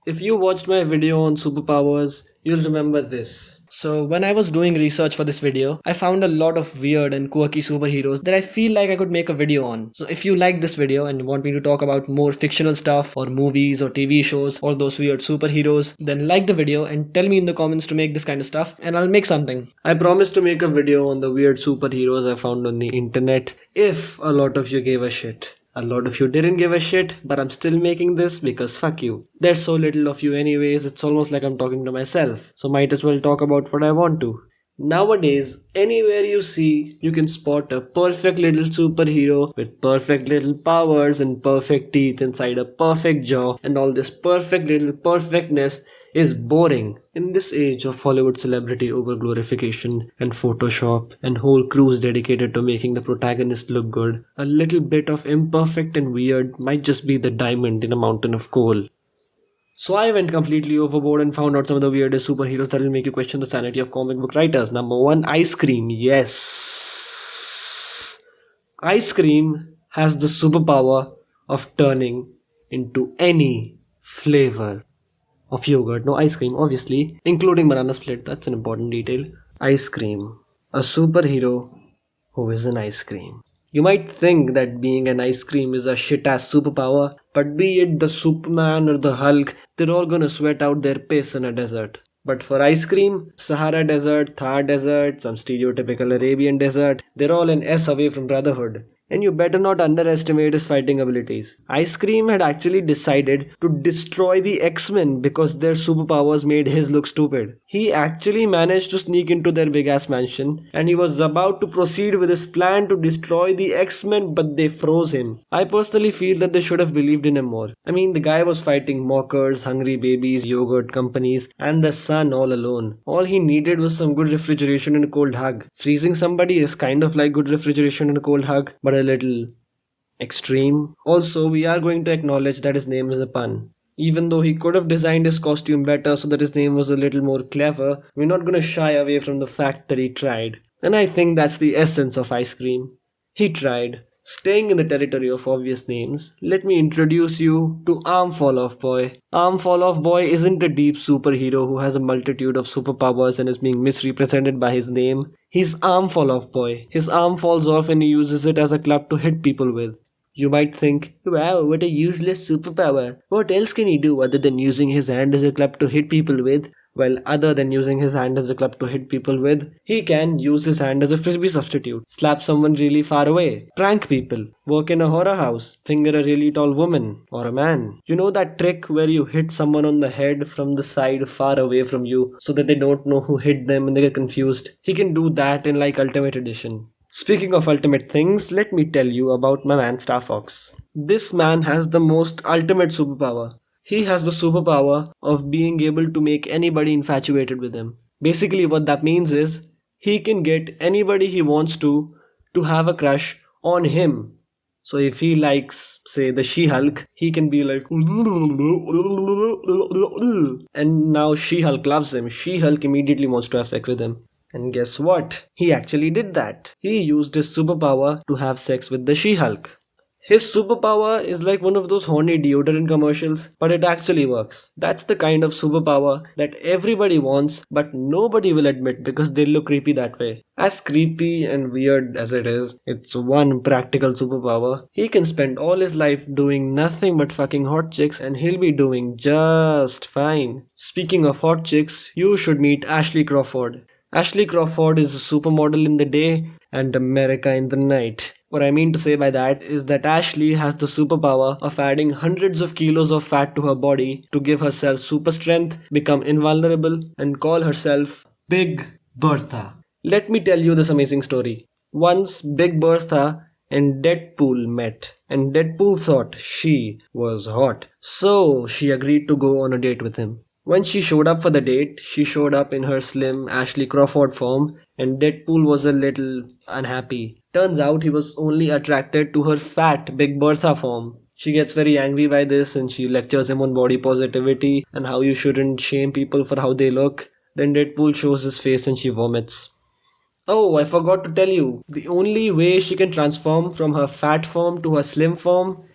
If you watched my video on superpowers, you'll remember this. So, when I was doing research for this video, I found a lot of weird and quirky superheroes that I feel like I could make a video on. So, if you like this video and you want me to talk about more fictional stuff or movies or TV shows or those weird superheroes, then like the video and tell me in the comments to make this kind of stuff and I'll make something. I promise to make a video on the weird superheroes I found on the internet if a lot of you gave a shit. A lot of you didn't give a shit, but I'm still making this because fuck you. There's so little of you anyways, it's almost like I'm talking to myself. So might as well talk about what I want to. Nowadays, anywhere you see, you can spot a perfect little superhero with perfect little powers and perfect teeth inside a perfect jaw, and all this perfect little perfectness is boring. In this age of Hollywood celebrity overglorification and Photoshop and whole crews dedicated to making the protagonist look good, a little bit of imperfect and weird might just be the diamond in a mountain of coal. So I went completely overboard and found out some of the weirdest superheroes that will make you question the sanity of comic book writers. Number one, ice cream. Yes. Ice cream has the superpower of turning into any flavor of yogurt. No ice cream, obviously, including banana split. That's an important detail. Ice cream. A superhero who is an ice cream. You might think that being an ice cream is a shit ass superpower, but be it the Superman or the Hulk, they're all gonna sweat out their piss in a desert. But for ice cream, Sahara Desert, Thar Desert, some stereotypical Arabian desert, they're all an S away from brotherhood. And you better not underestimate his fighting abilities. Ice Cream had actually decided to destroy the X-Men because their superpowers made his look stupid. He actually managed to sneak into their big ass mansion and he was about to proceed with his plan to destroy the X-Men, but they froze him. I personally feel that they should have believed in him more. I mean, the guy was fighting mockers, hungry babies, yogurt companies, and the sun all alone. All he needed was some good refrigeration and a cold hug. Freezing somebody is kind of like good refrigeration and a cold hug, but a little extreme. Also, we are going to acknowledge that his name is a pun. Even though he could have designed his costume better so that his name was a little more clever, we're not going to shy away from the fact that he tried. And I think that's the essence of ice cream. He tried. Staying in the territory of obvious names, let me introduce you to Arm Fall Off Boy. Arm Fall Off Boy isn't a deep superhero who has a multitude of superpowers and is being misrepresented by his name. He's Arm Fall Off Boy. His arm falls off and he uses it as a club to hit people with. You might think, wow, what a useless superpower. What else can he do other than using his hand as a club to hit people with? Well, other than using his hand as a club to hit people with, he can use his hand as a frisbee substitute, slap someone really far away, prank people, work in a horror house, finger a really tall woman or a man. You know that trick where you hit someone on the head from the side far away from you so that they don't know who hit them and they get confused? He can do that in like Ultimate Edition. Speaking of ultimate things, let me tell you about my man Star Fox. This man has the most ultimate superpower. He has the superpower of being able to make anybody infatuated with him. Basically, what that means is he can get anybody he wants to have a crush on him. So if he likes, say, the She-Hulk, he can be like, and now She-Hulk loves him. She-Hulk immediately wants to have sex with him. And guess what? He actually did that. He used his superpower to have sex with the She-Hulk. His superpower is like one of those horny deodorant commercials, but it actually works. That's the kind of superpower that everybody wants, but nobody will admit because they look creepy that way. As creepy and weird as it is, it's one practical superpower. He can spend all his life doing nothing but fucking hot chicks and he'll be doing just fine. Speaking of hot chicks, you should meet Ashley Crawford. Ashley Crawford is a supermodel in the day and America in the night. What I mean to say by that is that Ashley has the superpower of adding hundreds of kilos of fat to her body to give herself super strength, become invulnerable, and call herself Big Bertha. Let me tell you this amazing story. Once Big Bertha and Deadpool met, and Deadpool thought she was hot, so she agreed to go on a date with him. When she showed up for the date, she showed up in her slim Ashley Crawford form and Deadpool was a little unhappy. Turns out he was only attracted to her fat Big Bertha form. She gets very angry by this and she lectures him on body positivity and how you shouldn't shame people for how they look. Then Deadpool shows his face and she vomits. Oh, I forgot to tell you, the only way she can transform from her fat form to her slim form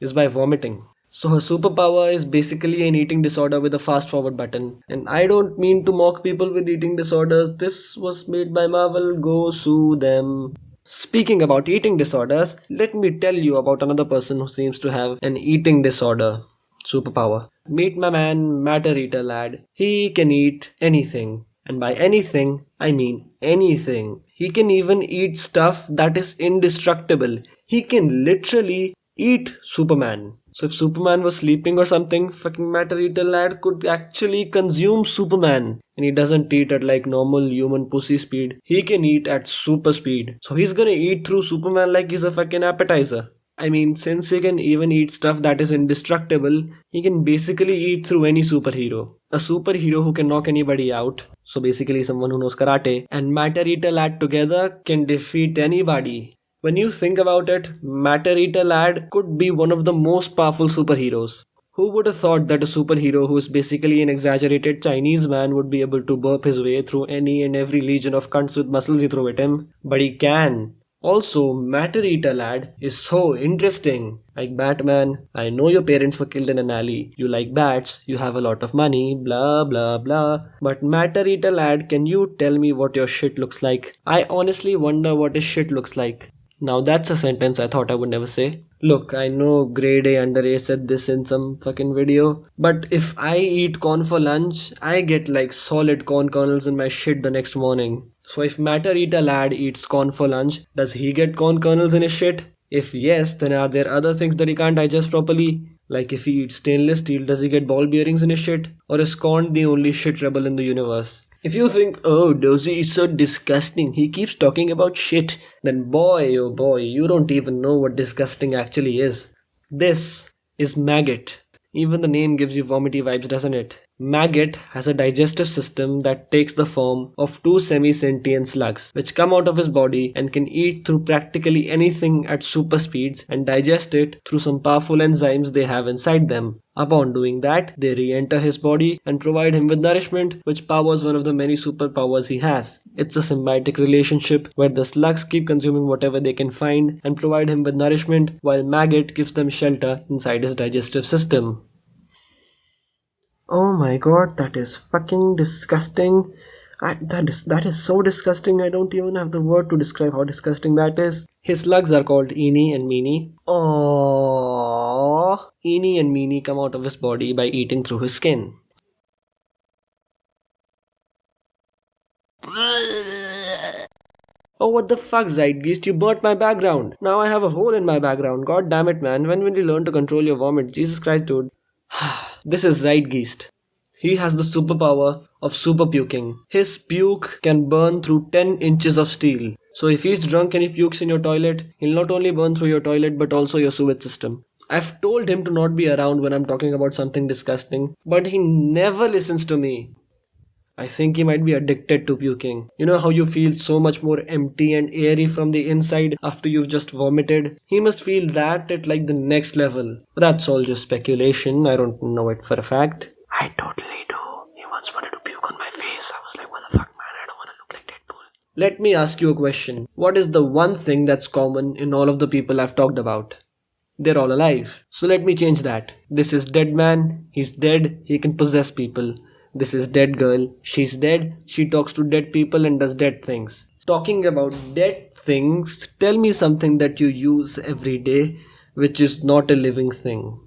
is by vomiting. So her superpower is basically an eating disorder with a fast forward button. And I don't mean to mock people with eating disorders. This was made by Marvel. Go sue them. Speaking about eating disorders, let me tell you about another person who seems to have an eating disorder superpower. Meet my man, Matter Eater Lad. He can eat anything. And by anything, I mean anything. He can even eat stuff that is indestructible. He can literally eat Superman. So if Superman was sleeping or something, fucking Matter Eater Lad could actually consume Superman. And he doesn't eat at like normal human pussy speed. He can eat at super speed. So he's gonna eat through Superman like he's a fucking appetizer. I mean, since he can even eat stuff that is indestructible, he can basically eat through any superhero. A superhero who can knock anybody out, so basically someone who knows karate, and Matter Eater Lad together can defeat anybody. When you think about it, Matter Eater Lad could be one of the most powerful superheroes. Who would have thought that a superhero who is basically an exaggerated Chinese man would be able to burp his way through any and every legion of cunts with muscles you throw at him? But he can. Also, Matter Eater Lad is so interesting. Like Batman, I know your parents were killed in an alley. You like bats, you have a lot of money, blah blah blah. But Matter Eater Lad, can you tell me what your shit looks like? I honestly wonder what his shit looks like. Now that's a sentence I thought I would never say. Look, I know grade A under A said this in some fucking video, but if I eat corn for lunch, I get like solid corn kernels in my shit the next morning. So if Matter Eater Lad eats corn for lunch, does he get corn kernels in his shit? If yes, then are there other things that he can't digest properly? Like if he eats stainless steel, does he get ball bearings in his shit? Or is corn the only shit rebel in the universe? If you think, oh, Dozy is so disgusting, he keeps talking about shit, then boy, oh boy, you don't even know what disgusting actually is. This is Maggot. Even the name gives you vomity vibes, doesn't it? Maggot has a digestive system that takes the form of two semi-sentient slugs, which come out of his body and can eat through practically anything at super speeds and digest it through some powerful enzymes they have inside them. Upon doing that, they re-enter his body and provide him with nourishment, which powers one of the many superpowers he has. It's a symbiotic relationship where the slugs keep consuming whatever they can find and provide him with nourishment, while Maggot gives them shelter inside his digestive system. Oh my god, that is fucking disgusting. That is so disgusting. I don't even have the word to describe how disgusting that is. His slugs are called Eenie and Meanie. Aww. Eenie and Meanie come out of his body by eating through his skin. Oh, what the fuck, Zeitgeist? You burnt my background. Now I have a hole in my background. God damn it, man. When will you learn to control your vomit? Jesus Christ, dude. This is Zeitgeist. He has the superpower of super puking. His puke can burn through 10 inches of steel. So if he's drunk and he pukes in your toilet, he'll not only burn through your toilet but also your sewage system. I've told him to not be around when I'm talking about something disgusting, but he never listens to me. I think he might be addicted to puking. You know how you feel so much more empty and airy from the inside after you've just vomited? He must feel that at like the next level. But that's all just speculation. I don't know it for a fact. I totally do. He once wanted to puke on my face. I was like, what the fuck, man? I don't want to look like Deadpool. Let me ask you a question. What is the one thing that's common in all of the people I've talked about? They're all alive. So let me change that. This is dead man. He's dead. He can possess people. This is dead girl. She's dead. She talks to dead people and does dead things. Talking about dead things, tell me something that you use every day which is not a living thing.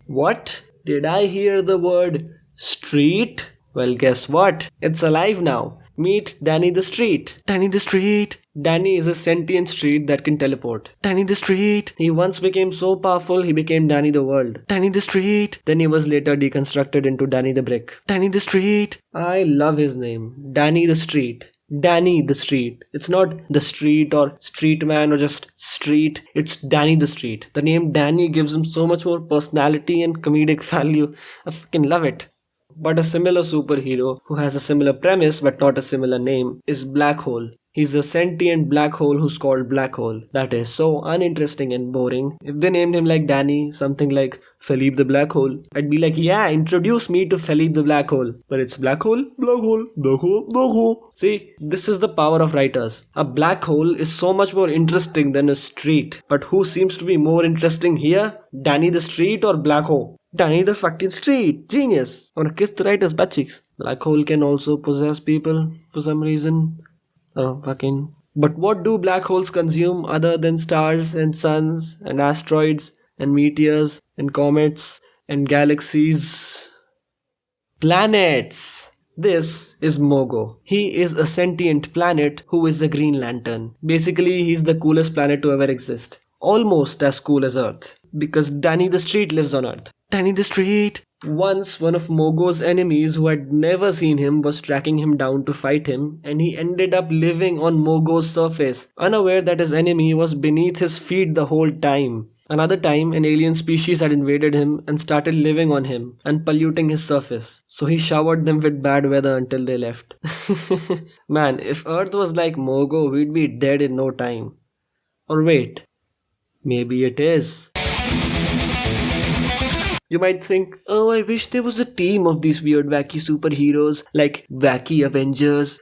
What? Did I hear the word street? Well, guess what? It's alive now. Meet Danny the Street. Danny the Street. Danny is a sentient street that can teleport. Danny the Street. He once became so powerful he became Danny the World. Danny the Street. Then he was later deconstructed into Danny the Brick. Danny the Street. I love his name. Danny the Street. Danny the Street. It's not the street or street man or just street. It's Danny the Street. The name Danny gives him so much more personality and comedic value. I fucking love it. But a similar superhero who has a similar premise but not a similar name is Black Hole. He's a sentient black hole who's called Black Hole. That is so uninteresting and boring. If they named him like Danny, something like Philippe the Black Hole. I'd be like, yeah, introduce me to Philippe the Black Hole. But it's black hole, black hole, black hole, black hole. See, this is the power of writers. A black hole is so much more interesting than a street. But who seems to be more interesting here? Danny the Street or Black Hole? Danny the fucking Street. Genius. I wanna kiss the writer's butt cheeks. Black hole can also possess people for some reason. Oh, fucking. But what do black holes consume other than stars and suns and asteroids and meteors and comets and galaxies? Planets! This is Mogo. He is a sentient planet who is a Green Lantern. Basically, he's the coolest planet to ever exist. Almost as cool as Earth. Because Danny the Street lives on Earth. Danny the Street! Once, one of Mogo's enemies who had never seen him was tracking him down to fight him, and he ended up living on Mogo's surface, unaware that his enemy was beneath his feet the whole time. Another time, an alien species had invaded him and started living on him and polluting his surface. So he showered them with bad weather until they left. Man, if Earth was like Mogo, we'd be dead in no time. Or wait, maybe it is. You might think, oh, I wish there was a team of these weird wacky superheroes, like Wacky Avengers.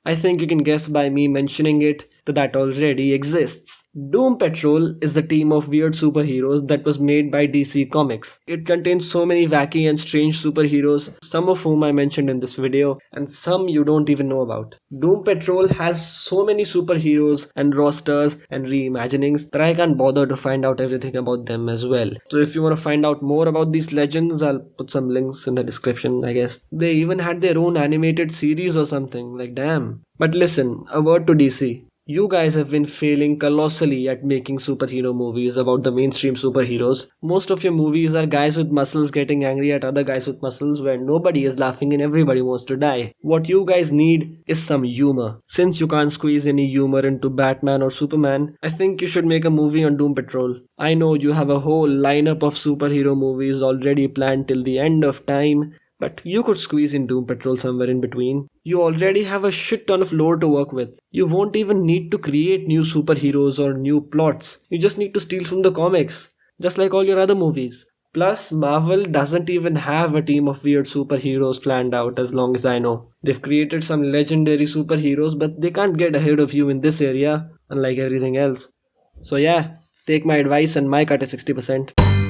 I think you can guess by me mentioning it that already exists. Doom Patrol is the team of weird superheroes that was made by DC Comics. It contains so many wacky and strange superheroes, some of whom I mentioned in this video, and some you don't even know about. Doom Patrol has so many superheroes and rosters and reimaginings that I can't bother to find out everything about them as well. So if you want to find out more about these legends, I'll put some links in the description, I guess. They even had their own animated series or something, like damn. But listen, a word to DC. You guys have been failing colossally at making superhero movies about the mainstream superheroes. Most of your movies are guys with muscles getting angry at other guys with muscles where nobody is laughing and everybody wants to die. What you guys need is some humor. Since you can't squeeze any humor into Batman or Superman, I think you should make a movie on Doom Patrol. I know you have a whole lineup of superhero movies already planned till the end of time, but you could squeeze in Doom Patrol somewhere in between. You already have a shit ton of lore to work with. You won't even need to create new superheroes or new plots. You just need to steal from the comics, just like all your other movies. Plus, Marvel doesn't even have a team of weird superheroes planned out as long as I know. They've created some legendary superheroes, but they can't get ahead of you in this area, unlike everything else. So yeah, take my advice and my cut is 60%.